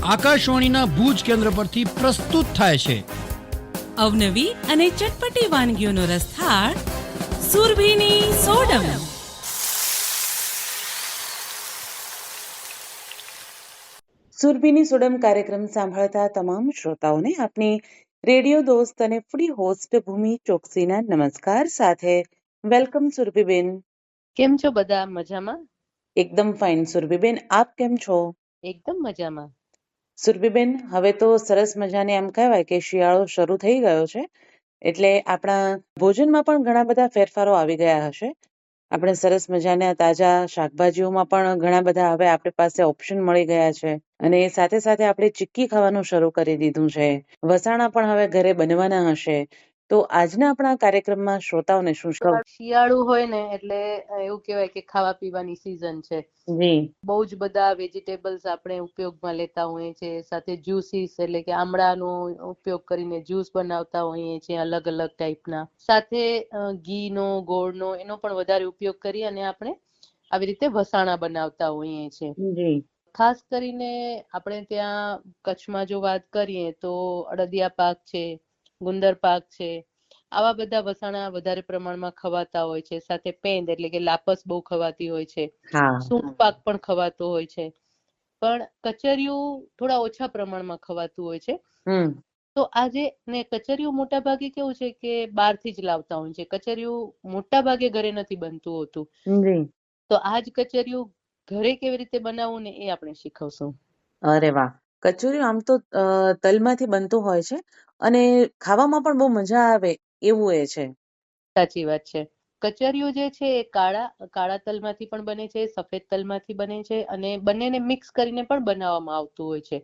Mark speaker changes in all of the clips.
Speaker 1: આકાશવાણીના ભુજ કેન્દ્ર પરથી પ્રસ્તુત થાય છે.
Speaker 2: અવનવી અને ચટપટી વાનગીઓનો રસથાળ સુરભીની સોડમ.
Speaker 3: સુરભીની સોડમ કાર્યક્રમ સાંભળતા તમામ શ્રોતાઓને આપની રેડિયો દોસ્ત અને ફૂડી હોસ્ટ ભૂમિ ચોકસીના નમસ્કાર સાથે વેલકમ સુરભીબેન.
Speaker 4: કેમ છો બધા? મજામાં?
Speaker 3: એકદમ ફાઇન સુરભીબેન, આપ કેમ છો?
Speaker 4: એકદમ મજામાં.
Speaker 3: સુરભીબેન, હવે તો સરસ મજાને એમ કહેવાય કે શિયાળો શરૂ થઈ ગયો છે, એટલે આપણા ભોજનમાં પણ ઘણા બધા ફેરફારો આવી ગયા હશે. આપણે સરસ મજાના તાજા શાકભાજીઓમાં પણ ઘણા બધા હવે આપણી પાસે ઓપ્શન મળી ગયા છે, અને સાથે સાથે આપણે ચીક્કી ખાવાનું શરૂ કરી દીધું છે. વસાણા પણ હવે ઘરે બનવાના હશે. તો આજના આપણા કાર્યક્રમમાં શ્રોતાઓને શું
Speaker 4: શિયાળુ હોય ને એટલે એવું કહેવાય કે ખાવા પીવાની સીઝન છે.
Speaker 3: જી
Speaker 4: બહુ જ બધા વેજીટેબલ્સ આપણે ઉપયોગમાં લેતા હોઈએ છીએ, સાથે જ્યુસીસ એટલે કે આમળાનો ઉપયોગ કરીને જ્યુસ બનાવતા હોઈએ છીએ અલગ અલગ ટાઈપના. સાથે ઘીનો, ગોળનો એનો પણ વધારે ઉપયોગ કરી અને આપણે આવી રીતે વસાણા બનાવતા હોઈએ છીએ.
Speaker 3: જી
Speaker 4: ખાસ કરીને આપણે ત્યાં કચ્છમાં જો વાત કરીએ તો અડદિયા પાક છે, ગુંદર પાક છે, આવા બધા વસાણા વધારે પ્રમાણમાં ખવાતા હોય છે. સાથે પેંદ એટલે કે લાપસ બહુ ખવાતી હોય છે.
Speaker 3: હા
Speaker 4: સૂંઠ પાક પણ ખવાતો હોય છે, પણ કચરિયું થોડા ઓછા પ્રમાણમાં ખવાતું હોય છે. તો આજે ને કચરિયું મોટા ભાગે કેવું છે કે બહારથી જ લાવતા હોય છે. કચરિયું મોટા ભાગે ઘરે નથી બનતું હોતું.
Speaker 3: જી
Speaker 4: તો આજ કચરિયું ઘરે કેવી રીતે બનાવવું ને એ આપણે શીખવશું.
Speaker 3: અરે વાહ! કચોરી આમ તો તલમાંથી બનતું હોય છે અને ખાવામાં પણ બહુ મજા આવે એવું એ છે.
Speaker 4: સાચી વાત છે. કચરિયું જે છે એ કાળા તલમાંથી પણ બને છે, સફેદ તલમાંથી બને છે, અને બંનેને મિક્સ કરીને પણ બનાવવામાં આવતું હોય છે.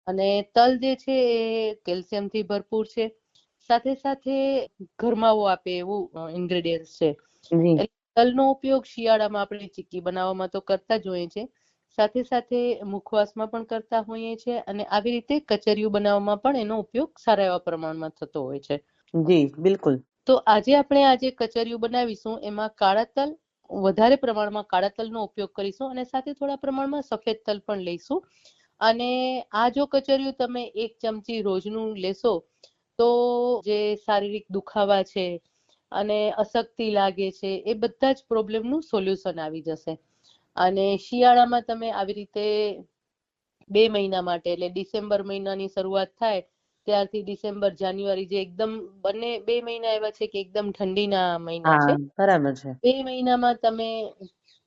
Speaker 4: અને તલ જે છે એ કેલ્શિયમથી ભરપૂર છે. સાથે સાથે ગરમાવો આપે એવું ઇન્ગ્રેડિયન્ટ છે.
Speaker 3: જી
Speaker 4: એટલે તલનો ઉપયોગ શિયાળામાં આપણે ચીક્કી બનાવવામાં તો કરતા જ હોઈએ છીએ. સાથે સાથે મુખવાસમાં પણ કરતા હોઈએ છીએ, અને આવી રીતે કચરિયું બનાવવામાં પણ એનો ઉપયોગ સારા એવા પ્રમાણમાં થતો હોય છે.
Speaker 3: જી બિલકુલ.
Speaker 4: તો આજે કચરિયું બનાવીશું, એમાં કાળા તલ વધારે પ્રમાણમાં કાળા તલનો ઉપયોગ કરીશું, અને સાથે થોડા પ્રમાણમાં સફેદ તલ પણ લઈશું. અને આ જો કચરિયું તમે 1 ચમચી રોજનું લેશો તો જે શારીરિક દુખાવા છે અને અશક્તિ લાગે છે એ બધા જ પ્રોબ્લેમનું સોલ્યુશન આવી જશે. અને શિયાળામાં તમે આવી રીતે 2 મહિના માટે, એટલે ડિસેમ્બર મહિનાની શરૂઆત થાય ત્યારથી ડિસેમ્બર, જાન્યુઆરી, જે એકદમ બંને 2 મહિના એવા છે કે એકદમ ઠંડીના મહિના છે.
Speaker 3: બરાબર છે.
Speaker 4: 2 મહિનામાં તમે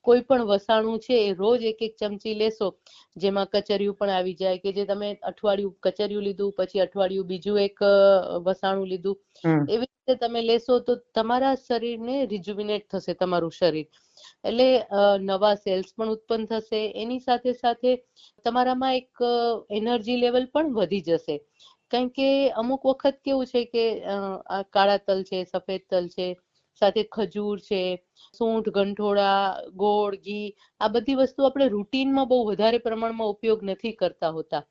Speaker 4: કોઈ પણ વસાણું છે એ રોજ 1 ચમચી લેશો, જેમાં કચરિયું પણ આવી જાય, કે જે તમે અઠવાડિયું કચરિયું લીધું, પછી અઠવાડિયું બીજું એક વસાણું લીધું, એવી રીતે તમે લેશો તો તમારા શરીરને રિજ્યુવિનેટ થશે તમારું શરીર. એટલે નવા સેલ્સ પણ ઉત્પન્ન થશે, એની સાથે સાથે તમારામાં એક એનર્જી લેવલ પણ વધી જશે. કારણ કે અમુક વખત કેવું છે કે આ કાળા તલ છે, સફેદ તલ છે, સાથે ખજૂર છે, સૂંઠ, ગંઠોડા, ગોળ, ઘી, આ બધી વસ્તુ આપણે રૂટીનમાં બહુ વધારે પ્રમાણમાં ઉપયોગ નથી કરતા હોતા.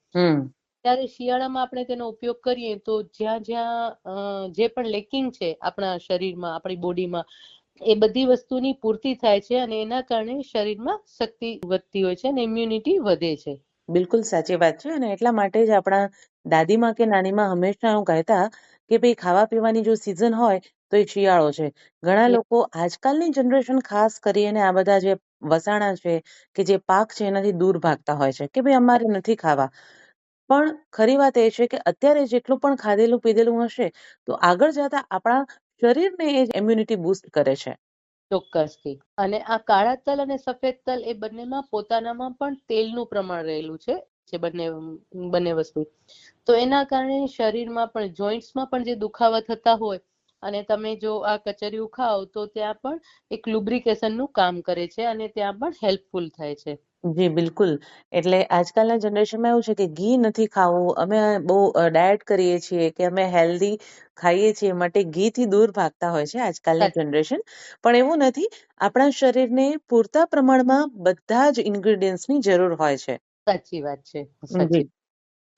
Speaker 4: ત્યારે શિયાળામાં આપણે તેનો ઉપયોગ કરીએ તો જ્યાં જે પણ લેકિંગ છે આપણા શરીરમાં, આપણી બોડીમાં, એ બધી વસ્તુની પૂર્તિ થાય છે, અને એના કારણે શરીરમાં શક્તિ વધતી હોય છે અને ઇમ્યુનિટી વધે છે.
Speaker 3: બિલકુલ સાચી વાત છે, અને એટલા માટે જ આપણા દાદીમાં કે નાનીમાં હંમેશા એવું કહેતા કે ભાઈ ખાવા પીવાની જો સિઝન હોય તો એ શિયાળો છે. ઘણા લોકો આજકાલની જનરેશન ખાસ કરીને આ બધા જે વસાણા છે કે જે પાક છે એનાથી દૂર ભાગતા હોય છે કે ભાઈ અમારે નથી ખાવા. પણ ખરી વાત એ છે કે અત્યારે જેટલું પણ ખાધેલું પીધેલું હશે તો આગળ જતા આપણા શરીરને એ ઇમ્યુનિટી બૂસ્ટ કરે છે.
Speaker 4: ચોક્કસથી. અને આ કાળા તલ અને સફેદ તલ એ બંનેમાં પોતાનામાં પણ તેલનું પ્રમાણ રહેલું છે, જે બંને વસ્તુ. તો એના કારણે શરીરમાં પણ, જોઈન્ટ્સમાં પણ જે દુખાવા થતા હોય, અને તમે જો આ કચરિયું ખાઓ તો ત્યાં પણ એક લુબ્રિકેશનનું કામ કરે છે, અને ત્યાં પણ હેલ્પફુલ થાય છે.
Speaker 3: જી બિલકુલ. એટલે આજકાલના જનરેશનમાં એવું છે કે ઘી નથી ખાવું, અમે બહુ ડાયટ કરીએ છીએ, કે અમે હેલ્ધી ખાઈએ છીએ માટે ઘીથી દૂર ભાગતા હોય છે આજકાલની જનરેશન. પણ એવું નથી, આપણા શરીરને પૂરતા પ્રમાણમાં બધા જ ઇન્ગ્રેડિયન્ટ્સની જરૂર હોય છે.
Speaker 4: સાચી વાત છે.
Speaker 3: જી.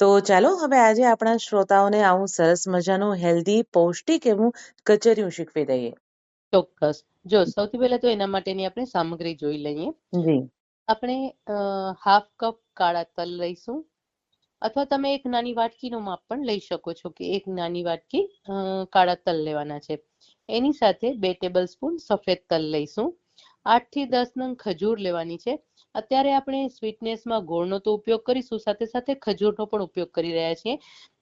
Speaker 3: તો ચાલો હવે આજે આપણા શ્રોતાઓને આવું સરસ મજાનું હેલ્ધી, પૌષ્ટિક એવું કચરિયું શીખવી દઈએ.
Speaker 4: ચોક્કસ. જો સૌથી પહેલા તો એના માટેની આપણે સામગ્રી જોઈ લઈએ.
Speaker 3: જી
Speaker 4: આપણે 1/2 કપ કાળા તલ લઈશું, અથવા તમે એક નાની વાટકીનું માપ પણ લઈ શકો છો કે એક નાની વાટકી કાળા તલ લેવાના છે. એની સાથે 2 ટેબલ સ્પૂન સફેદ તલ લઈશું. 8 થી 10 નંગ ખજૂર લેવાની છે. અત્યારે આપણે સ્વીટનેસમાં ગોળનો તો ઉપયોગ કરીશું, સાથે સાથે ખજૂરનો પણ ઉપયોગ કરી રહ્યા છીએ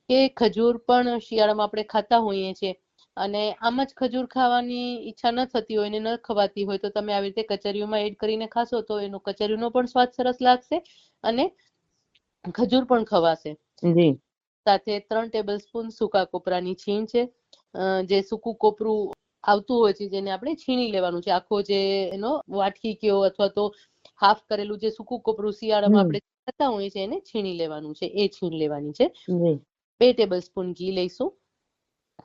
Speaker 4: કે ખજૂર પણ શિયાળામાં આપણે ખાતા હોઈએ છીએ અને આમ જ ખજૂર ખાવાની ઈચ્છા ન થતી હોય ને ન ખવાતી હોય તો તમે આવી રીતે કચરિયુંમાં એડ કરીને ખાશો તો એનો કચરિયુંનો પણ સ્વાદ સરસ લાગશે અને ખજૂર પણ ખવાશે.
Speaker 3: જી
Speaker 4: સાથે 3 ટેબલ સ્પૂન સૂકા કોપરાની છીણ છે. જે સૂકું કોપરું આવતું હોય છે જેને આપણે છીણી લેવાનું છે. આખો જે એનો વાટકી કયો અથવા તો હાફ કરેલું જે સૂકું કોપરું શિયાળામાં આપણે ખાતા હોઈએ છીએ એને છીણી લેવાનું છે. એ છીણ લેવાની છે.
Speaker 3: જી
Speaker 4: 2 ટેબલ સ્પૂન ઘી લઈશું.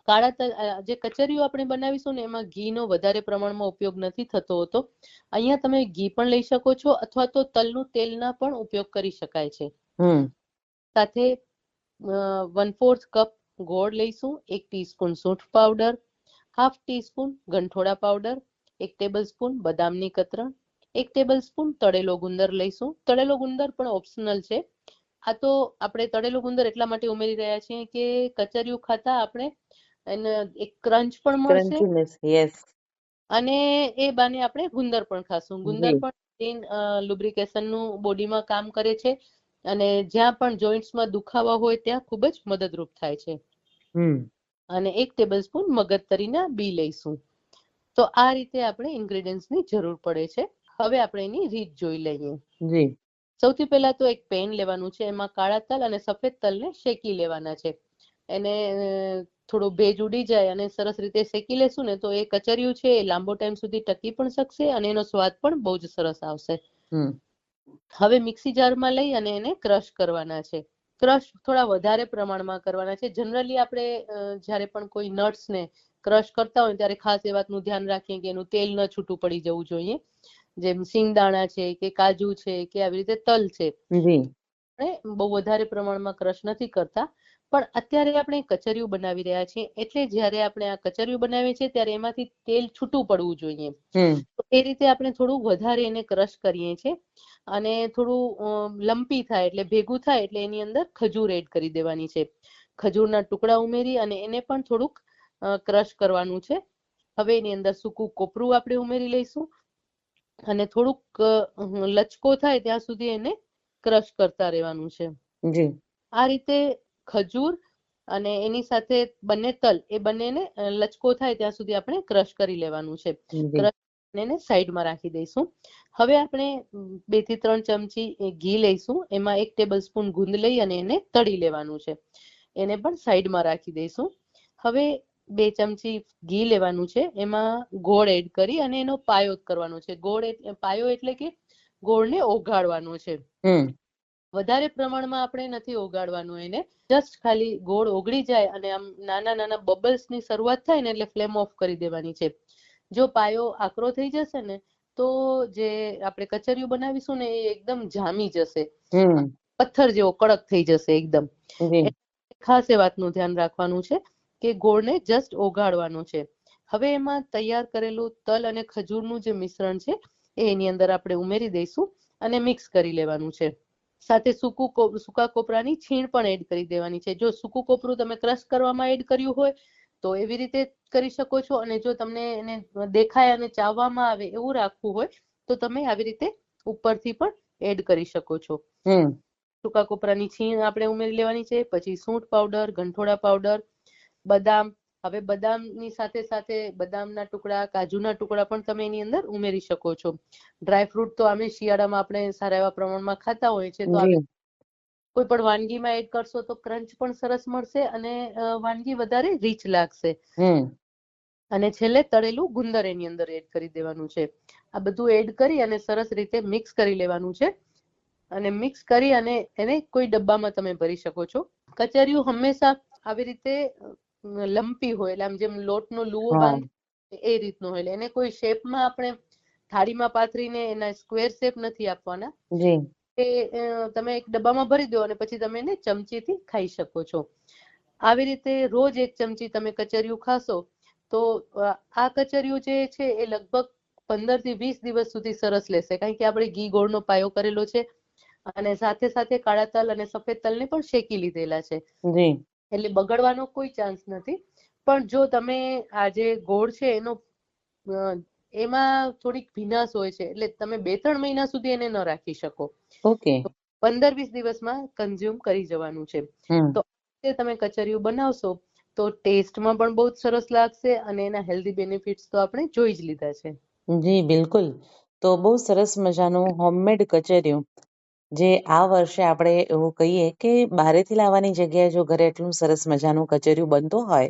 Speaker 4: કાળા તલ જે કચરિયું આપણે બનાવીશું ને એમાં ઘીનો વધારે પ્રમાણમાં ઉપયોગ નથી થતો હોતો. અહીંયા તમે ઘી પણ લઈ શકો છો અથવા તો તલનું તેલના પણ ઉપયોગ કરી શકાય છે. સાથે 1/4 કપ ગોળ લઈશું, 1 ટીસ્પૂન સૂંઠ પાવડર, હાફ ટીસ્પૂન ગંઠોડા પાવડર, 1 ટેબલ સ્પૂન બદામની કતરણ, 1 ટેબલ સ્પૂન તળેલો ગુંદર લઈશું. તળેલો ગુંદર પણ ઓપ્શનલ છે. આ તો આપણે તળેલો ગુંદર એટલા માટે ઉમેરી રહ્યા છીએ કે કચરિયું ખાતા આપણે એને એક ક્રંચ પણ મળશે
Speaker 3: ક્રન્ચીનેસ યસ
Speaker 4: અને એ બાને આપણે ગુંદર પણ ખાશું. ગુંદર પણ લુબ્રિકેશનનું બોડીમાં કામ કરે છે અને જ્યાં પણ જોઈન્ટ્સમાં દુખાવા હોય ત્યાં ખૂબ જ મદદરૂપ થાય છે. અને 1 ટેબલ સ્પૂન મગજતરીના બી લઈશું. તો આ રીતે આપણે ઇન્ગ્રેડિયન્ટ્સની જરૂર પડે છે. હવે આપણે એની રીત જોઈ લઈએ.
Speaker 3: જી
Speaker 4: સૌથી પહેલા તો એક પેન લેવાનું છે. એમાં કાળા તલ અને સફેદ તલને શેકી લેવાના છે. એને થોડું ભેજ ઉડી જાય અને સરસ રીતે શેકી લેશું ને તો એ કચરિયું છે એ લાંબો ટાઈમ સુધી ટકી પણ શકશે અને એનો સ્વાદ પણ બહુ જ સરસ આવશે. હવે મિક્સી જારમાં લઈ અને એને ક્રશ કરવાના છે. ક્રશ થોડા વધારે પ્રમાણમાં કરવાના છે. જનરલી આપણે જ્યારે પણ કોઈ નટ્સને ક્રશ કરતા હોય ત્યારે ખાસ એ વાતનું ધ્યાન રાખીએ કે એનું તેલ ન છૂટું પડી જવું જોઈએ. જેમ સિંગદાણા છે કે કાજુ છે કે આવી રીતે તલ છે બહુ વધારે પ્રમાણમાં ક્રશ નથી કરતા. પણ અત્યારે આપણે કચરિયું બનાવી રહ્યા છીએ એટલે જ્યારે આપણે આ કચરિયું બનાવીએ છીએ ત્યારે એમાંથી તેલ છૂટું પડવું જોઈએ. તો એ રીતે આપણે થોડું વધારે એને ક્રશ કરીએ છીએ અને થોડું લમ્પી થાય એટલે ભેગું થાય એટલે એની અંદર ખજૂર એડ કરી દેવાની છે. ખજૂરના ટુકડા ઉમેરી અને એને પણ થોડુંક ક્રશ કરવાનું છે. હવે એની અંદર સૂકું કોપરું આપણે ઉમેરી લઈશું અને થોડુંક લચકો થાય ત્યાં સુધી એને ક્રશ કરતા રહેવાનું છે. આ રીતે ખજૂર અને એની સાથે બંને તલ એ બંનેને લચકો થાય ત્યાં સુધી આપણે ક્રશ કરી લેવાનું છે. ક્રશ એને સાઈડમાં રાખી દઈશું. હવે આપણે 2 થી 3 ચમચી ઘી લઈશું. એમાં 1 ટેબલ સ્પૂન ગુંદ લઈ અને એને તળી લેવાનું છે. એને પણ સાઈડમાં રાખી દઈશું. હવે 2 ચમચી ઘી લેવાનું છે. એમાં ગોળ એડ કરી અને એનો પાયો કરવાનો છે. પાયો એટલે કે ગોળને ઓગાળવાનો છે. વધારે પ્રમાણમાં આપણે નથી ઓગાળવાનું એને. જસ્ટ ખાલી ગોળ ઓગળી જાય અને આમ નાના નાના બબલ્સની શરૂઆત થાય ને એટલે ફ્લેમ ઓફ કરી દેવાની છે. જો પાયો આકરો થઈ જશે ને તો જે આપણે કચરિયું બનાવીશું ને એ એકદમ જામી જશે. પથ્થર જેવો કડક થઈ જશે એકદમ. ખાસ એ વાતનું ધ્યાન રાખવાનું છે કે ગોળને જસ્ટ ઓગાળવાનો છે. હવે એમાં તૈયાર કરેલું તલ અને ખજૂરનું જે મિશ્રણ છે એની અંદર આપણે ઉમેરી દઈશું અને મિક્સ કરી લેવાનું છે. સાથે સૂકા કોપરાની છીણ પણ એડ કરી દેવાની છે. જો સૂકું કોપરું તમે ક્રશ કરવામાં એડ કર્યું હોય તો એવી રીતે કરી શકો છો અને જો તમને એને દેખાય અને ચાવવામાં આવે એવું રાખવું હોય તો તમે આવી રીતે ઉપરથી પણ એડ કરી શકો છો. સૂકા કોપરાની છીણ આપણે ઉમેરી લેવાની છે. પછી સૂંઠ પાવડર, ગંઠોડા પાવડર, બદામ. હવે બદામની સાથે સાથે બદામના ટુકડા, કાજુના ટુકડા પણ તમે એની અંદર ઉમેરી શકો છો. ડ્રાયફ્રૂટ તો અમે શિયાળામાં આપણે સારા એવા પ્રમાણમાં ખાતા હોઈએ છીએ તો કોઈ પણ વાનગીમાં એડ કરશો તો ક્રંચ પણ સરસ મળશે અને વાનગી વધારે રીચ લાગશે. અને છેલ્લે તળેલું ગુંદર એની અંદર એડ કરી દેવાનું છે. આ બધું એડ કરી અને સરસ રીતે મિક્સ કરી લેવાનું છે અને મિક્સ કરી અને એને કોઈ ડબ્બામાં તમે ભરી શકો છો. કચરિયું હંમેશા આવી રીતે લંપી હોય એટલે આમ જેમ લોટનો લુવો બાંધ એ રીતનો હોય. એને કોઈ શેપમાં આપણે થાળીમાં પાથરીને એના સ્ક્વેર શેપ નથી આપવાના. તમે એક ડબ્બામાં ભરી દો અને પછી તમે એને ચમચીથી ખાઈ શકો છો. આવી રીતે રોજ 1 ચમચી તમે કચરિયું ખાશો તો આ કચરિયું જે છે એ લગભગ 15 થી 20 દિવસ સુધી સરસ લેશે કારણ કે આપણે ઘી ગોળનો પાયો કરેલો છે અને સાથે સાથે કાળા તલ અને સફેદ તલને પણ શેકી લીધેલા છે,
Speaker 3: જી
Speaker 4: એટલે બગડવાનો કોઈ ચાન્સ નથી. પણ જો તમે આ જે ગોળ છે એનો એમાં થોડીક ભીનાશ હોય છે, એટલે તમે 2-3 મહિના સુધી એને ન રાખી શકો.
Speaker 3: ઓકે
Speaker 4: 15-20 દિવસમાં કન્ઝ્યુમ કરી જવાનું છે. તો તમે કચરિયું બનાવશો તો ટેસ્ટમાં પણ બહુ જ સરસ લાગશે અને એના હેલ્ધી બેનિફિટ્સ તો આપણે જોઈ જ લીધા છે.
Speaker 3: જી બિલકુલ. તો બહુ સરસ મજાનું હોમમેડ કચરિયું જે આ વર્ષે આપણે એવું કહીએ કે બહારેથી લાવવાની જગ્યાએ જો ઘરે એટલું સરસ મજાનું કચરિયું બનતું હોય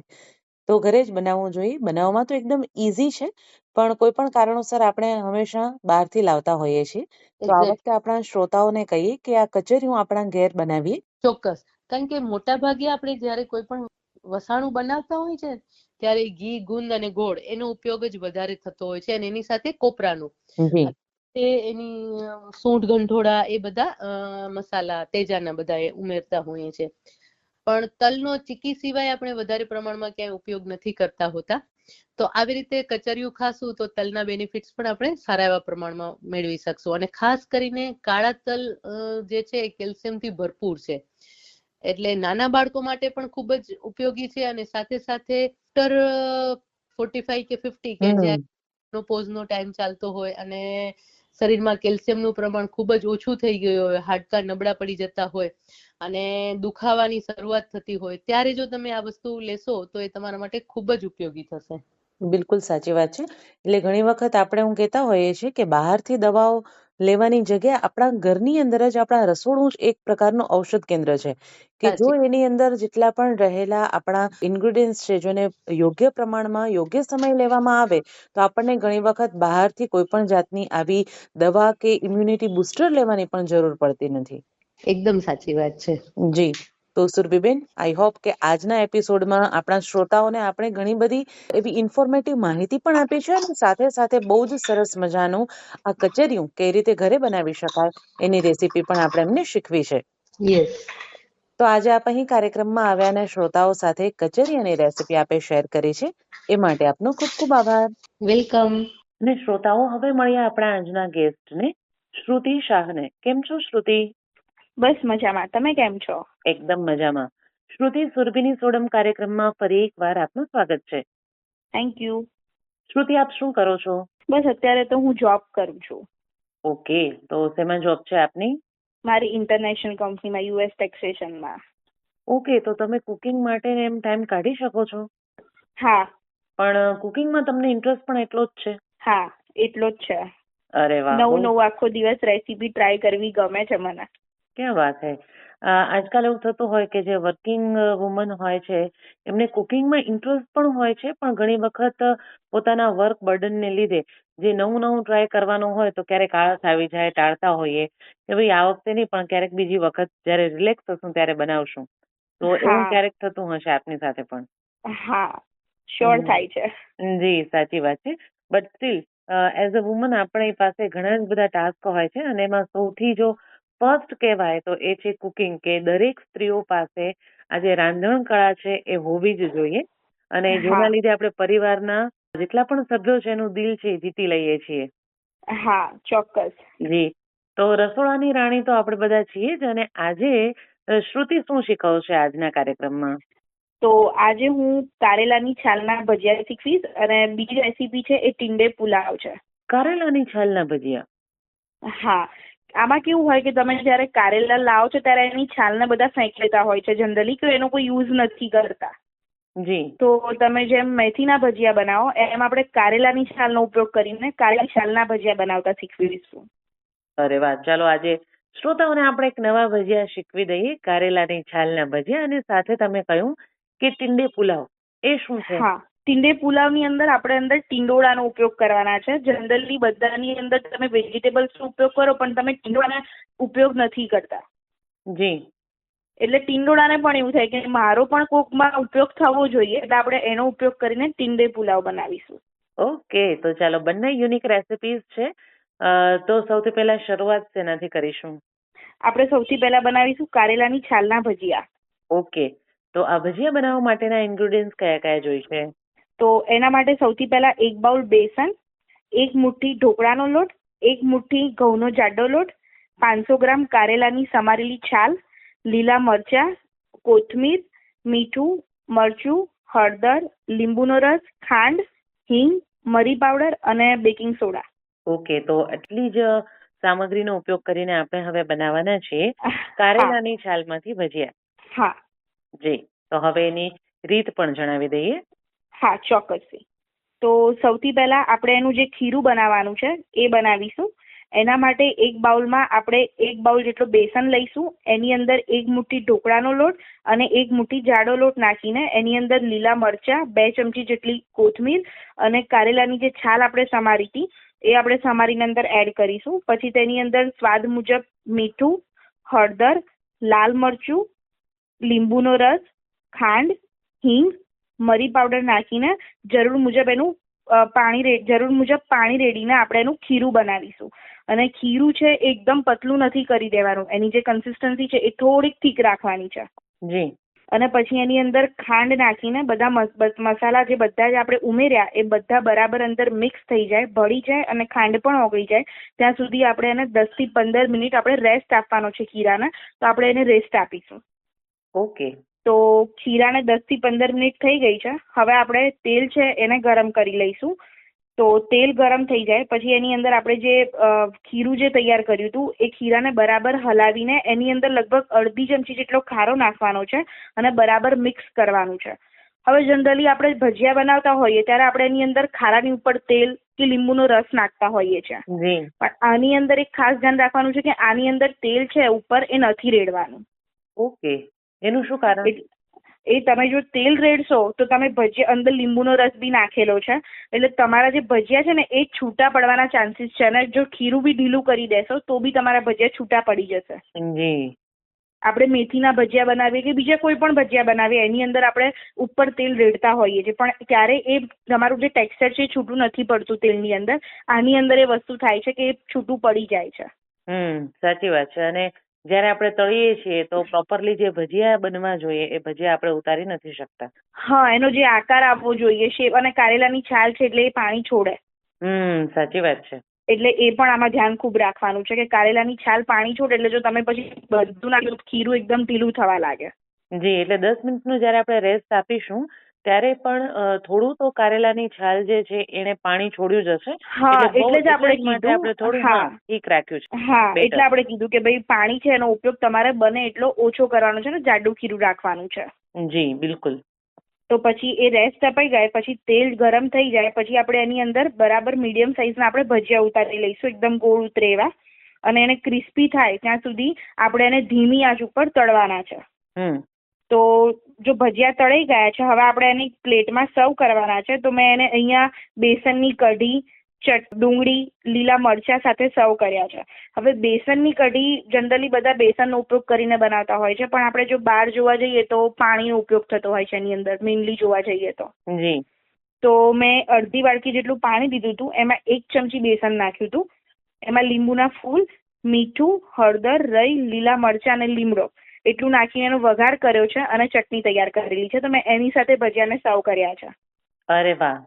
Speaker 3: તો ઘરે જ બનાવવું જોઈએ. બનાવવામાં તો એકદમ ઇઝી છે, પણ કોઈ પણ કારણોસર આપણે હંમેશા બહારથી લાવતા હોઈએ છીએ. તો આ વખતે આપણા શ્રોતાઓને કહીએ કે આ કચરિયું આપણા ઘેર બનાવીએ.
Speaker 4: ચોક્કસ, કારણ કે મોટા ભાગે આપણે જ્યારે કોઈ પણ વસાણું બનાવતા હોય છે ત્યારે ઘી, ગુંદ અને ગોળ એનો ઉપયોગ જ વધારે થતો હોય છે, અને એની સાથે કોપરાનું એની સૂંઠ ગંઠોડા એ બધા મસાલા તેજાના બધા ઉમેરતા હોઈએ છે. પણ તલનો ચીકી સિવાય આપણે વધારે પ્રમાણમાં ક્યાંય ઉપયોગ નથી કરતા હોતા. તો આવી રીતે કચરિયું ખાશું તો તલના બેનિફિટ્સ પણ આપણે સારા એવા પ્રમાણમાં મેળવી શકશું. અને ખાસ કરીને કાળા તલ જે છે એ કેલ્શિયમથી ભરપૂર છે, એટલે નાના બાળકો માટે પણ ખૂબ જ ઉપયોગી છે. અને સાથે સાથે આફ્ટર 45 કે 50 કે જ્યારે મેનોપોઝનો ટાઈમ ચાલતો હોય અને શરીરમાં કેલ્શિયમનું પ્રમાણ ખૂબ જ ઓછું થઈ ગયું હોય, હાડકા નબળા પડી જતા હોય અને દુખાવાની શરૂઆત થતી હોય, ત્યારે જો તમે આ વસ્તુ લેશો તો એ તમારા માટે ખૂબ જ ઉપયોગી થશે.
Speaker 3: બિલકુલ સાચી વાત છે. એટલે ઘણી વખત આપણે હું કહેતા હોઈએ છીએ કે બહારથી દવાઓ લેવાની જગ્યાએ આપણા ઘરની અંદર જ આપણા રસોડું જ એક પ્રકારનું ઔષધ કેન્દ્ર છે કે જો એની અંદર જેટલા પણ રહેલા આપણા ઇન્ગ્રેડિયન્ટ્સ છે જેને યોગ્ય પ્રમાણમાં યોગ્ય સમય લેવામાં આવે તો આપણને ઘણી વખત બહારથી કોઈ પણ જાતની આવી દવા કે ઇમ્યુનિટી બુસ્ટર લેવાની પણ જરૂર પડતી નથી.
Speaker 4: એકદમ સાચી વાત છે.
Speaker 3: જી તો સુરભીબેન, આઈ હોપ કે આજના એપિસોડમાં આપણા શ્રોતાઓને આપણે ઘણી બધી એવી ઇન્ફોર્મેટિવ માહિતી પણ આપી છે અને સાથે સાથે બહુ જ સરસ મજાનું આ કચરિયું કઈ રીતે ઘરે બનાવી શકાય એની રેસીપી પણ આપણે એમને શીખવી છે. તો આજે આપ અહીં કાર્યક્રમમાં આવ્યા અને શ્રોતાઓ સાથે કચરી અને રેસીપી આપે શેર કરી છે એ માટે આપનો ખૂબ ખૂબ આભાર.
Speaker 4: વેલકમ.
Speaker 3: અને શ્રોતાઓ, હવે મળીએ આપણા આજના ગેસ્ટને શ્રુતિ શાહને. કેમ છો શ્રુતિ?
Speaker 5: બસ મજામાં. તમે કેમ છો?
Speaker 3: એકદમ મજામાં. શ્રુતિ, સુરભીની સોડમ કાર્યક્રમમાં ફરી એકવાર આપનું સ્વાગત છે.
Speaker 5: Thank you.
Speaker 3: શ્રુતિ, આપ શું કરો છો?
Speaker 5: બસ અત્યારે તો હું જોબ કરું છું.
Speaker 3: ઓકે, તો શેમાં જોબ છે આપની?
Speaker 5: મારી ઇન્ટરનેશનલ કંપનીમાં યુએસ ટેક્સેશનમાં.
Speaker 3: ઓકે, તો તમે કુકિંગ માટે એમ ટાઈમ કાઢી શકો છો?
Speaker 5: હા.
Speaker 3: પણ કુકિંગમાં તમને ઇન્ટરેસ્ટ પણ એટલો જ છે?
Speaker 5: હા, એટલો જ છે.
Speaker 3: અરે વાહ.
Speaker 5: નવું આખો દિવસ રેસીપી ટ્રાય કરવી ગમે છે મને.
Speaker 3: ક્યાં વાત છે. આજકાલ એવું થતું હોય કે જે વર્કિંગ વુમન હોય છે એમને કુકિંગમાં ઇન્ટરેસ્ટ પણ હોય છે, પણ ઘણી વખત પોતાના વર્ક બર્ડનને લીધે જે નવું ટ્રાય કરવાનું હોય તો ક્યારેક આળસ આવી જાય, ટાળતા હોઈએ કે ભાઈ આ વખતે નહીં પણ ક્યારેક બીજી વખત જ્યારે રિલેક્સ થશું ત્યારે બનાવશું. તો એવું ક્યારેક થતું હશે આપની સાથે પણ?
Speaker 5: હા, શ્યોર થાય છે.
Speaker 3: જી, સાચી વાત છે. But still as a woman આપણી પાસે ઘણા જ બધા ટાસ્ક હોય છે અને એમાં સૌથી જો ફર્સ્ટ કહેવાય તો એ છે કુકિંગ, કે દરેક સ્ત્રીઓ પાસે આ જે રાંધણ કળા છે એ હોવી જ જોઈએ અને જેના લીધે આપણે પરિવારના જેટલા પણ સભ્યો છે એનું દિલ છે જીતી લઈએ છીએ.
Speaker 5: હા, ચોક્કસ.
Speaker 3: જી, તો રસોડાની રાણી તો આપણે બધા છીએ જ. અને આજે શ્રુતિ શું શીખવશે આજના કાર્યક્રમમાં?
Speaker 5: તો આજે હું કારેલાની છાલના ભજીયા શીખવીશ અને બીજી રેસીપી છે એ ટીંડે પુલાવ છે.
Speaker 3: કારેલાની છાલના ભજીયા?
Speaker 5: હા. આમાં કેવું હોય કે તમે જયારે કારેલા લાવો છો ત્યારે એની છાલને બધા ફેંકી લેતા હોય છે જનરલી, કે એનો કોઈ યુઝ નથી કરતા.
Speaker 3: જી.
Speaker 5: તો તમે જેમ મેથીના ભજીયા બનાવો એમ આપણે કારેલાની છાલનો ઉપયોગ કરીને કારેલાની છાલના ભજીયા બનાવતા શીખવીશું.
Speaker 3: અરે વાહ. ચાલો આજે શ્રોતાઓને આપણે એક નવા ભજીયા શીખવી દઈએ, કારેલાની છાલના ભજીયા. અને સાથે તમે કહ્યું કે ટીંડે પુલાવ, એ શું છે?
Speaker 5: હા, ટીંડે પુલાવની અંદર આપણે અંદર ટીંડોળાનો ઉપયોગ કરવાના છે. જનરલી બધાની અંદર તમે વેજીટેબલ્સનો ઉપયોગ કરો પણ તમે ટીંડોળાનો ઉપયોગ નથી કરતા.
Speaker 3: જી.
Speaker 5: એટલે ટીંડોળાને પણ એવું થાય કે મારો પણ કોકમાં ઉપયોગ થવો જોઈએ, એટલે આપણે એનો ઉપયોગ કરીને ટીંડે પુલાવ બનાવીશું.
Speaker 3: ઓકે, તો ચાલો, બંને યુનિક રેસિપીઝ છે. તો સૌથી પહેલા શરૂઆત શેનાથી કરીશું?
Speaker 5: આપણે સૌથી પહેલા બનાવીશું કારેલાની છાલના ભજીયા.
Speaker 3: ઓકે, તો આ ભજીયા બનાવવા માટેના ઇન્ગ્રેડિયન્ટ્સ કયા કયા જોઈશે?
Speaker 5: તો એના માટે સૌથી પહેલા 1 બાઉલ બેસન, 1 મુઠ્ઠી ઢોકળાનો લોટ, 1 મુઠ્ઠી ઘઉંનો જાડો લોટ, 500 ગ્રામ કારેલાની સમારેલી છાલ, લીલા મરચાં, કોથમીર, મીઠું, મરચું, હળદર, લીંબુનો રસ, ખાંડ, હિંગ, મરી પાવડર અને બેકિંગ સોડા.
Speaker 3: ઓકે, તો આટલી જ સામગ્રીનો ઉપયોગ કરીને આપણે હવે બનાવવાના છીએ કારેલાની છાલમાંથી ભજીયા.
Speaker 5: હા
Speaker 3: જી, તો હવે એની રીત પણ જણાવી દઈએ.
Speaker 5: હા ચોક્કસથી. તો સૌથી પહેલા આપણે એનું જે ખીરું બનાવવાનું છે એ બનાવીશું. એના માટે એક બાઉલમાં આપણે 1 બાઉલ જેટલો બેસન લઈશું. એની અંદર 1 મુઠ્ઠી ઢોકળાનો લોટ અને 1 મુઠ્ઠી જાડો લોટ નાખીને એની અંદર લીલા મરચાં, 2 ચમચી જેટલી કોથમીર અને કારેલાની જે છાલ આપણે સમારી હતી એ આપણે સમારીને અંદર એડ કરીશું. પછી તેની અંદર સ્વાદ મુજબ મીઠું, હળદર, લાલ મરચું, લીંબુનો રસ, ખાંડ, હિંગ, મરી પાવડર નાખીને જરૂર મુજબ પાણી રેડીને આપણે એનું ખીરું બનાવીશું. અને ખીરું છે એકદમ પતલું નથી કરી દેવાનું. એની જે કન્સિસ્ટન્સી છે એ થોડીક થીક રાખવાની છે.
Speaker 3: જી.
Speaker 5: અને પછી એની અંદર ખાંડ નાખીને બધા મસાલા જે બધા જ આપણે ઉમેર્યા એ બધા બરાબર અંદર મિક્સ થઈ જાય, ભળી જાય અને ખાંડ પણ ઓગળી જાય ત્યાં સુધી આપણે એને 10 થી 15 મિનિટ આપણે રેસ્ટ આપવાનો છે ખીરાને. તો આપણે એને રેસ્ટ આપીશું.
Speaker 3: ઓકે.
Speaker 5: તો ખીરાને 10 થી 15 મિનિટ થઈ ગઈ છે. હવે આપણે તેલ છે એને ગરમ કરી લઈશું. તો તેલ ગરમ થઈ જાય પછી એની અંદર આપણે જે ખીરું જે તૈયાર કર્યું હતું એ ખીરાને બરાબર હલાવીને એની અંદર લગભગ અડધી ચમચી જેટલો ખારો નાખવાનો છે અને બરાબર મિક્સ કરવાનું છે. હવે જનરલી આપણે ભજીયા બનાવતા હોઈએ ત્યારે આપણે એની અંદર ખારાની ઉપર તેલ કે લીંબુનો રસ નાખતા હોઈએ છીએ. પણ આની અંદર એક ખાસ ધ્યાન રાખવાનું છે કે આની અંદર તેલ છે ઉપર એ નથી રેડવાનું.
Speaker 3: ઓકે, એનું શું કારણ?
Speaker 5: એ તમે જો તેલ રેડશો તો તમે ભજીયા અંદર લીંબુનો રસ બી નાખેલો છે એટલે તમારા જે ભજીયા છે ને એ છૂટા પડવાના ચાન્સીસ છે. અને જો ખીરું બી ઢીલું કરી દેશો તો બી તમારા ભજીયા છૂટા પડી જશે.
Speaker 3: જી.
Speaker 5: આપણે મેથીના ભજીયા બનાવીએ કે બીજા કોઈ પણ ભજીયા બનાવીએ એની અંદર આપણે ઉપર તેલ રેડતા હોઈએ છીએ પણ ત્યારે એ તમારું જે ટેક્સચર છે એ છૂટું નથી પડતું તેલની અંદર. આની અંદર એ વસ્તુ થાય છે કે એ છૂટું પડી જાય છે.
Speaker 3: સાચી વાત છે. અને જયારે આપણે તળીએ છીએ તો પ્રોપરલી જે ભજીયા બનવા જોઈએ એ ભજીયા આપણે ઉતારી નથી શકતા.
Speaker 5: હા, એનો જે આકાર આપવો જોઈએ શેપ. અને કારેલાની છાલ છે એટલે એ પાણી છોડે.
Speaker 3: સાચી વાત છે.
Speaker 5: એટલે એ પણ આમાં ધ્યાન ખૂબ રાખવાનું છે કે કારેલાની છાલ પાણી છોડે એટલે જો તમે પછી બધું નાખો તો ખીરું એકદમ ઢીલું થવા લાગે.
Speaker 3: જી, એટલે 10 મિનિટનું જયારે આપણે રેસ્ટ આપીશું ત્યારે પણ થોડું તો કારેલાની છાલ જે છે એને પાણી છોડ્યું જ હશે.
Speaker 5: હા, એટલે જ આપણે કીધું.
Speaker 3: થોડું ઠીક રાખ્યું છે.
Speaker 5: હા, એટલે આપણે કીધું કે ભાઈ પાણી છે એનો ઉપયોગ તમારે બને એટલો ઓછો કરવાનો છે ને જાડું ખીરું રાખવાનું છે.
Speaker 3: જી બિલકુલ.
Speaker 5: તો પછી એ રેસ્ટ અપાઈ જાય પછી તેલ ગરમ થઈ જાય પછી આપણે એની અંદર બરાબર મીડિયમ સાઈઝના આપણે ભજીયા ઉતારી લઈશું એકદમ ગોળ ઉતરે એવા. અને એને ક્રિસ્પી થાય ત્યાં સુધી આપણે એને ધીમી આંચ ઉપર તળવાના છે. તો જો ભજીયા તળાઈ ગયા છે હવે આપણે એની પ્લેટમાં સર્વ કરવાના છે. તો મેં એને અહીંયા બેસનની કઢી, ડુંગળી, લીલા મરચાં સાથે સર્વ કર્યા છે. હવે બેસનની કઢી જનરલી બધા બેસનનો ઉપયોગ કરીને બનાવતા હોય છે પણ આપણે જો બહાર જોવા જઈએ તો પાણીનો ઉપયોગ થતો હોય છે એની અંદર મેઇનલી જોવા જઈએ તો. તો મેં અડધી વાડકી જેટલું પાણી લીધું હતું એમાં 1 ચમચી બેસન નાખ્યું હતું. એમાં લીંબુના ફૂલ, મીઠું, હળદર, રઈ, લીલા મરચાં અને લીમડો એટલું નાખીને એનો વઘાર કર્યો છે અને ચટણી તૈયાર કરેલી છે. તો મેં એની સાથે ભજીયાને સર્વ કર્યા છે.
Speaker 3: અરે વાહ.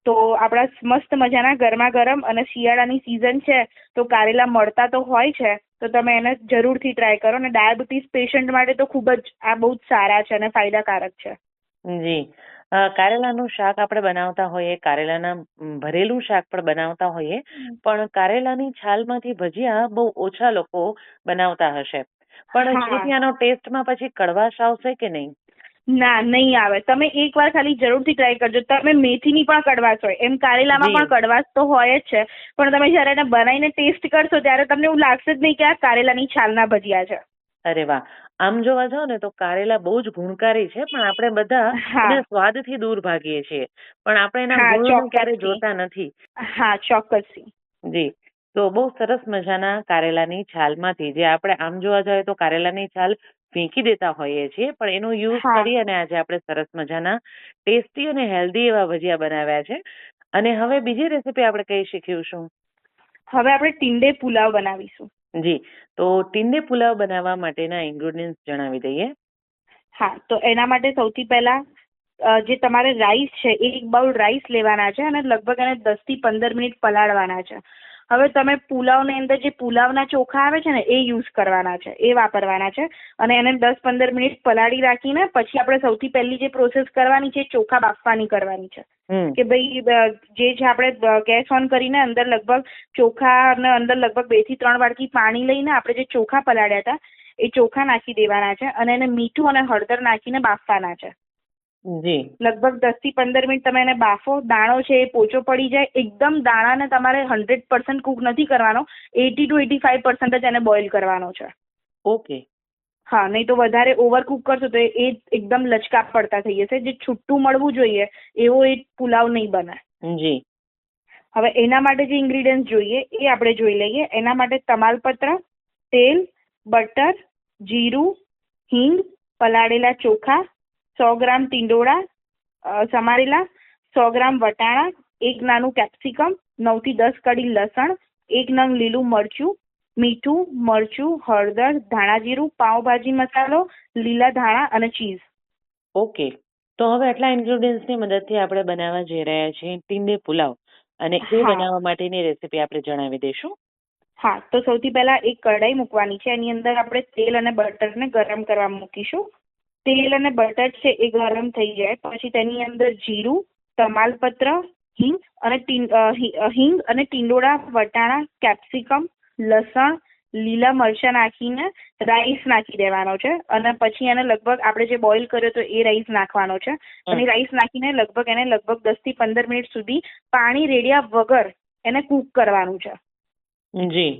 Speaker 5: તો આપણા મસ્ત મજાના ગરમા ગરમ અને શિયાળાની સિઝન છે તો કારેલા મળતા તો હોય છે તો તમે એને જરૂરથી ટ્રાય કરો. અને ડાયાબિટીસ પેશન્ટ માટે તો ખૂબ જ આ બહુ જ સારા છે અને ફાયદાકારક છે.
Speaker 3: જી. કારેલાનું શાક આપણે બનાવતા હોઈએ, કારેલાના ભરેલું શાક પણ બનાવતા હોઈએ પણ કારેલાની છાલમાંથી ભજીયા બહુ ઓછા લોકો બનાવતા હશે. પણ શું આનો ટેસ્ટમાં પછી કડવાશ આવશે કે નહીં?
Speaker 5: ના, નહીં આવે. તમે એકવાર ખાલી જરૂરથી ટ્રાય કરજો. તમે મેથીની પણ કડવાશ હોય એમ કારેલામાં પણ કડવાશ તો હોય જ છે પણ તમે જયારે એને બનાવીને ટેસ્ટ કરશો ત્યારે તમને એવું લાગશે જ નહીં કે આ કારેલાની છાલના ભજીયા છે.
Speaker 3: અરે વાહ. આમ જોવા જાવ ને તો કારેલા બહુ જ ગુણકારી છે પણ આપણે બધા એના સ્વાદથી દૂર ભાગીએ છીએ પણ આપણે એના ગુણને ક્યારે જોતા નથી.
Speaker 5: હા, ચોક્કસથી.
Speaker 3: જી. તો બહુ સરસ મજાના કારેલાની છાલમાંથી જે આપણે આમ જોવા જઈએ તો કારેલાની છાલ ફેંકી દેતા હોઈએ છીએ પણ એનો યુઝ કરી અને આજે આપણે સરસ મજાના ટેસ્ટી અને હેલ્ધી એવા ભજીયા બનાવ્યા છે. અને હવે બીજી રેસીપી આપણે કઈ શીખીશું?
Speaker 5: હવે આપણે ટીંડે પુલાવ બનાવીશું.
Speaker 3: જી. તો ટીંડે પુલાવ બનાવવા માટેના ઇન્ગ્રેડિયન્ટ્સ જણાવી દઈએ.
Speaker 5: હા, તો એના માટે સૌથી પહેલા જે તમારે રાઈસ છે 1 બાઉલ રાઈસ લેવાના છે અને લગભગ એને 10 થી 15 મિનિટ પલાળવાના છે. હવે તમે પુલાવની અંદર જે પુલાવના ચોખા આવે છે ને એ યુઝ કરવાના છે, એ વાપરવાના છે. અને એને 10-15 મિનિટ પલાળી રાખીને પછી આપણે સૌથી પહેલી જે પ્રોસેસ કરવાની છે ચોખા બાફવાની કરવાની છે. કે ભાઈ જે છે આપણે ગેસ ઓન કરીને અંદર લગભગ ચોખાને અંદર લગભગ 2 થી 3 વાડકી પાણી લઈને આપણે જે ચોખા પલાળ્યા હતા એ ચોખા નાખી દેવાના છે અને એને મીઠું અને હળદર નાખીને બાફવાના છે.
Speaker 3: જી
Speaker 5: લગભગ 10 થી 15 મિનિટ તમે એને બાફો. દાણો છે એ પોચો પડી જાય. એકદમ દાણાને તમારે 100% કુક નથી કરવાનો, 80 to 85% જ એને બોઇલ કરવાનો છે.
Speaker 3: ઓકે.
Speaker 5: હા, નહીં તો વધારે ઓવરકુક કરશો તો એ એકદમ લચકા પડતા થઈ જશે. જે છૂટું મળવું જોઈએ એવો એ પુલાવ નહીં બને.
Speaker 3: જી.
Speaker 5: હવે એના માટે જે ઇન્ગ્રીડિયન્ટ જોઈએ એ આપણે જોઈ લઈએ. એના માટે તમાલપત્ર, તેલ, બટર, જીરું, હિંગ, પલાળેલા ચોખા, 100 ગ્રામ ટીંડોળા સમારેલા, 100 ગ્રામ વટાણા, 1 નાનું કેપ્સિકમ, 9 થી 10 કળી લસણ, 1 નંગ લીલું મરચું, મીઠું, મરચું, હળદર, ધાણા જીરું, પાવભાજી મસાલો, લીલા ધાણા અને ચીઝ.
Speaker 3: ઓકે. તો હવે આટલા ઇન્ગ્રેડિયન્ટ્સની મદદથી આપણે બનાવવા જઈ રહ્યા છીએ ટીંડે પુલાવ, અને એ
Speaker 5: હા.
Speaker 3: બનાવવા માટેની રેસીપી આપણે જણાવી દઈશું.
Speaker 5: હા, તો સૌથી પહેલા એક કઢાઈ મૂકવાની છે. એની અંદર આપણે તેલ અને બટરને ગરમ કરવા મૂકીશું. તેલ અને બટર છે એ ગરમ થઈ જાય પછી તેની અંદર જીરું, તમાલપત્ર, હિંગ અને ટીંડોળા, વટાણા, કેપ્સિકમ, લસણ, લીલા મરચાં નાખીને રાઈસ નાખી દેવાનો છે. અને પછી એને લગભગ આપણે જે બોઇલ કર્યો તો એ રાઈસ નાખવાનો છે. અને રાઈસ નાખીને લગભગ 10 થી 15 મિનિટ સુધી પાણી રેડ્યા વગર એને કૂક કરવાનું છે.
Speaker 3: જી.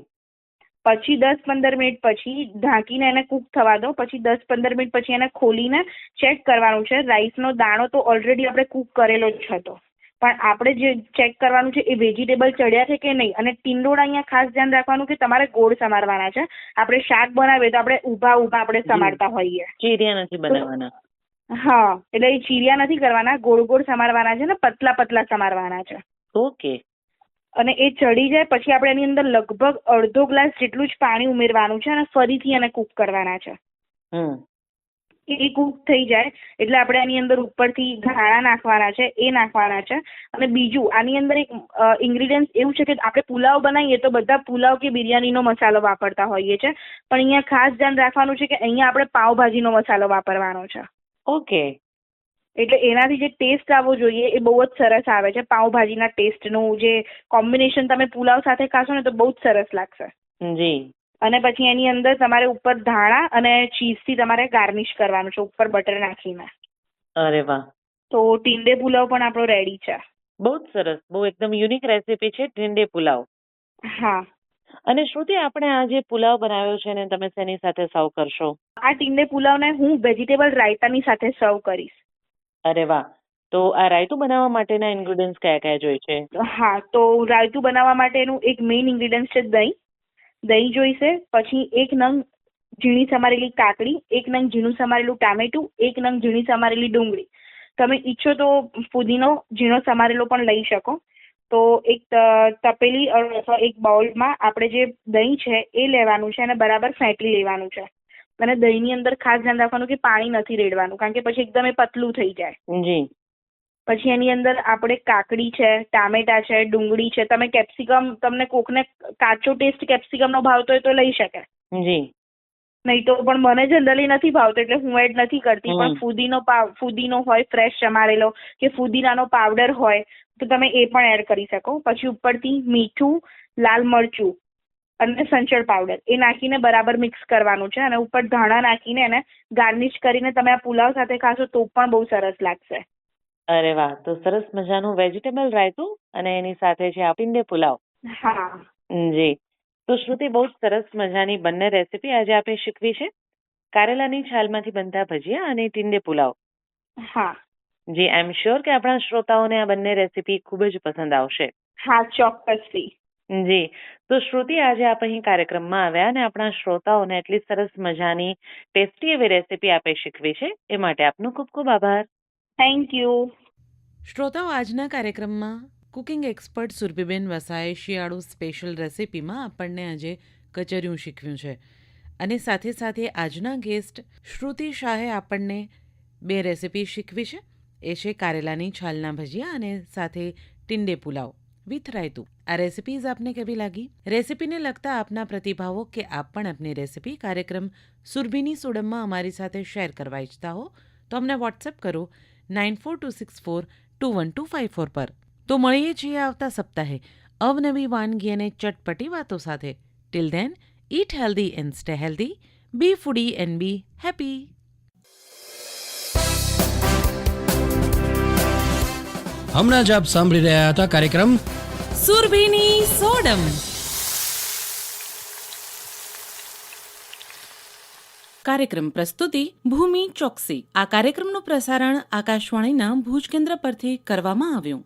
Speaker 5: પછી 10-15 મિનિટ પછી ઢાંકીને એને કૂક થવા દો. પછી 10-15 મિનિટ પછી એને ખોલીને ચેક કરવાનું છે. રાઈસનો દાણો તો ઓલરેડી આપણે કૂક કરેલો જ હતો, પણ આપણે જે ચેક કરવાનું છે એ વેજીટેબલ ચડ્યા છે કે નહીં. અને ટીંડોળા અહીંયા ખાસ ધ્યાન રાખવાનું કે તમારે ગોળ સમારવાના છે. આપણે શાક બનાવીએ તો આપણે ઊભા આપણે સમારતા હોઈએ,
Speaker 3: ચીરિયા નથી બનાવવાના.
Speaker 5: હા, એટલે એ ચીરિયા નથી કરવાના, ગોળ ગોળ સમારવાના છે ને પતલા પતલા સમારવાના છે.
Speaker 3: ઓકે.
Speaker 5: અને એ ચડી જાય પછી આપણે એની અંદર લગભગ અડધો ગ્લાસ જેટલું જ પાણી ઉમેરવાનું છે અને ફરીથી એને કૂક કરવાના છે. એ કૂક થઈ જાય એટલે આપણે આની અંદર ઉપરથી ધાણા નાખવાના છે, એ નાખવાના છે. અને બીજું આની અંદર એક ઇન્ગ્રીડિયન્ટ એવું છે કે આપણે પુલાવ બનાવીએ તો બધા પુલાવ કે બિરયાનીનો મસાલો વાપરતા હોઈએ છે, પણ અહીંયા ખાસ ધ્યાન રાખવાનું છે કે અહીંયા આપણે પાવભાજીનો મસાલો વાપરવાનો છે.
Speaker 3: ઓકે.
Speaker 5: એટલે એનાથી જે ટેસ્ટ આવવો જોઈએ એ બહુ જ સરસ આવે છે. પાવભાજીના ટેસ્ટનું જે કોમ્બિનેશન તમે પુલાવ સાથે ખાશો ને તો બહુ જ સરસ લાગશે.
Speaker 3: જી.
Speaker 5: અને પછી એની અંદર તમારે ઉપર ધાણા અને ચીઝથી તમારે ગાર્નિશ કરવાનું છે ઉપર બટર નાખીને.
Speaker 3: અરે વાહ.
Speaker 5: તો ટીંડે પુલાવ પણ આપણો રેડી છે.
Speaker 3: બહુ જ સરસ. બહુ એકદમ યુનિક રેસીપી છે ટીંડે પુલાવ.
Speaker 5: હા.
Speaker 3: અને શ્રુતિ, આપણે આ જે પુલાવ બનાવ્યો છે ને તમે શેની સાથે સર્વ કરશો?
Speaker 5: આ ટીંડે પુલાવને હું વેજીટેબલ રાયતાની સાથે સર્વ કરીશ.
Speaker 3: અરે વાહ. તો આ રાયતું બનાવવા માટેના ઇન્ગ્રેડિયન્ટ્સ કયા કયા જોઈએ છે?
Speaker 5: હા, તો રાયતું બનાવવા માટેનું એક મેઇન ઇન્ગ્રેડિયન્ટ છે દહીં. દહીં જોઈશે. પછી 1 નંગ ઝીણી સમારેલી કાકડી, 1 નંગ ઝીણું સમારેલું ટામેટું, 1 નંગ ઝીણી સમારેલી ડુંગળી. તમે ઈચ્છો તો ફુદીનો ઝીણો સમારેલો પણ લઈ શકો. તો એક તપેલી અથવા એક બાઉલમાં આપણે જે દહીં છે એ લેવાનું છે અને બરાબર ફેંટી લેવાનું છે. અને દહીંની અંદર ખાસ ધ્યાન રાખવાનું કે પાણી નથી રેડવાનું, કારણ કે પછી એકદમ એ પતલું થઈ જાય.
Speaker 3: જી.
Speaker 5: પછી એની અંદર આપણે કાકડી છે, ટામેટા છે, ડુંગળી છે. તમે કેપ્સિકમ, તમને કોકને કાચો ટેસ્ટ કેપ્સિકમનો ભાવતો હોય તો લઈ શકે.
Speaker 3: જી.
Speaker 5: નહીં તો પણ મને જનરલી નથી ભાવતો એટલે હું એડ નથી કરતી. પણ ફુદીનો હોય ફ્રેશ સમારેલો કે ફુદીનાનો પાવડર હોય તો તમે એ પણ એડ કરી શકો. પછી ઉપરથી મીઠું, લાલ મરચું અને સંચળ પાવડર એ નાખીને બરાબર મિક્સ કરવાનું છે. અને ઉપર ધાણા નાખીને એને ગાર્નિશ કરીને તમે આ પુલાવ સાથે ખાશો તો પણ બહુ સરસ લાગશે.
Speaker 3: અરે વાહ. તો સરસ મજાનું વેજીટેબલ રાયતું અને એની સાથે છે આ ટીંડે પુલાવ.
Speaker 5: હા.
Speaker 3: જી. તો શ્રુતિ, બહુ જ સરસ મજાની બંને રેસીપી આજે આપણે શીખવી છે. કારેલાની છાલમાંથી બનતા ભજીયા અને ટીંડે પુલાવ.
Speaker 5: હા.
Speaker 3: જી, આઈ એમ શ્યોર કે આપણા શ્રોતાઓને આ બંને રેસીપી ખૂબ જ પસંદ આવશે.
Speaker 5: હા, ચોક્કસથી.
Speaker 3: જી. તો શ્રુતિ, આજે આપ અહીં કાર્યક્રમમાં આવ્યા અને આપણા શ્રોતાઓને એટલી સરસ મજાની ટેસ્ટી એવી રેસીપી આપે શીખવી છે એ માટે આપનો ખૂબ ખૂબ આભાર.
Speaker 5: Thank you.
Speaker 2: શ્રોતાઓ, આજના કાર્યક્રમમાં કુકિંગ એક્સપર્ટ સુરભીબેન વસાએ શિયાળુ સ્પેશિયલ રેસિપીમાં આપણને આજે કચરિયું શીખવ્યું છે. અને સાથે સાથે આજના ગેસ્ટ શ્રુતિ શાહે આપણને 2 રેસિપી શીખવી છે. એ છે કારેલાની છાલના ભજીયા અને સાથે ટીંડે પુલાવ. વિથ રાયતું। આ રેસિપીઝ આપને કેવી લાગી? રેસિપીને લગતા આપના પ્રતિભાવો કે આપ પણ આપની રેસિપી કાર્યક્રમ સુરભીની સોડમમાં અમારી સાથે શેર કરવા ઈચ્છતા હો તો અમને વોટ્સએપ કરો 9426421254 પર। તો મળીએ છીએ આવતા સપ્તાહે અવનવી વાનગી અને ચટપટી વાતો સાથે। Till then, eat healthy and stay healthy. Be foodie and be happy.
Speaker 1: હમણાં જ આપ સાંભળી રહ્યા હતા કાર્યક્રમ
Speaker 2: સુરભીની સોડમ। કાર્યક્રમ પ્રસ્તુતિ ભૂમિ ચોકસી। આ કાર્યક્રમનું પ્રસારણ આકાશવાણીના ભુજ કેન્દ્ર પરથી કરવામાં આવ્યું।